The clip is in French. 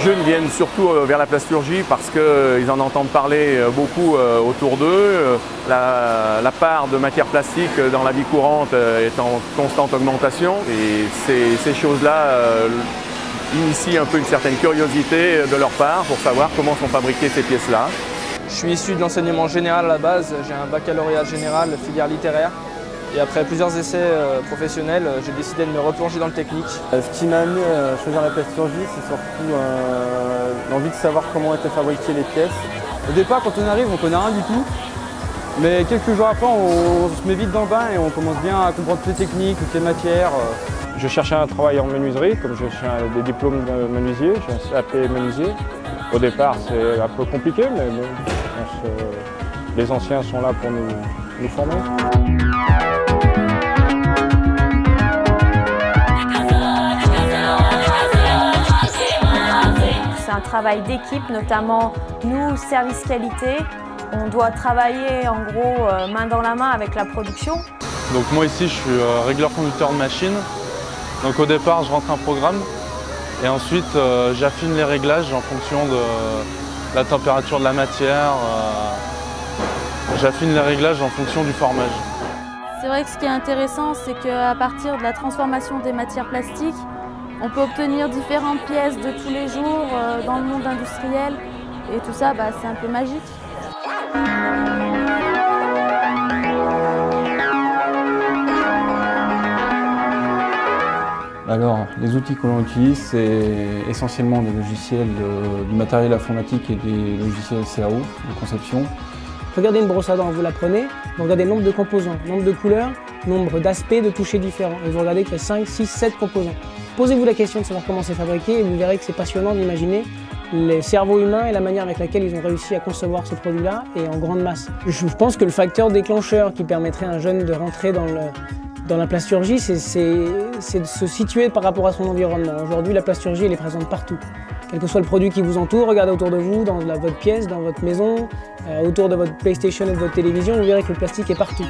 jeunes viennent surtout vers la plasturgie parce qu'ils en entendent parler beaucoup autour d'eux. La part de matière plastique dans la vie courante est en constante augmentation et ces choses-là initient un peu une certaine curiosité de leur part pour savoir comment sont fabriquées ces pièces-là. Je suis issu de l'enseignement général à la base, j'ai un baccalauréat général, filière littéraire. Et après plusieurs essais professionnels, j'ai décidé de me replonger dans le technique. Ce qui m'a amené à choisir la plasturgie, c'est surtout l'envie de savoir comment étaient fabriquées les pièces. Au départ, quand on arrive, on ne connaît rien du tout. Mais quelques jours après, on se met vite dans le bain et on commence bien à comprendre toutes les techniques, toutes les matières. Je cherchais un travail en menuiserie, comme j'ai des diplômes de menuisier, j'ai un CAP menuisier. Au départ, c'est un peu compliqué, mais bon, je pense que les anciens sont là pour nous former. C'est un travail d'équipe, notamment nous, service qualité. On doit travailler en gros main dans la main avec la production. Donc moi ici je suis régleur conducteur de machine. Donc au départ je rentre un programme et ensuite j'affine les réglages en fonction de la température de la matière. J'affine les réglages en fonction du formage. C'est vrai que ce qui est intéressant, c'est qu'à partir de la transformation des matières plastiques, on peut obtenir différentes pièces de tous les jours dans le monde industriel. Et tout ça, c'est un peu magique. Alors, les outils que l'on utilise, c'est essentiellement des logiciels, du matériel informatique et des logiciels CAO, de conception. Regardez une brosse à dents, vous la prenez, vous regardez le nombre de composants, nombre de couleurs, nombre d'aspects de touchés différents. Et vous regardez qu'il y a 5, 6, 7 composants. Posez-vous la question de savoir comment c'est fabriqué et vous verrez que c'est passionnant d'imaginer les cerveaux humains et la manière avec laquelle ils ont réussi à concevoir ce produit-là et en grande masse. Je pense que le facteur déclencheur qui permettrait à un jeune de rentrer dans la plasturgie, c'est de se situer par rapport à son environnement. Aujourd'hui, la plasturgie, elle est présente partout. Quel que soit le produit qui vous entoure, regardez autour de vous, dans votre pièce, dans votre maison, autour de votre PlayStation et de votre télévision, vous verrez que le plastique est partout.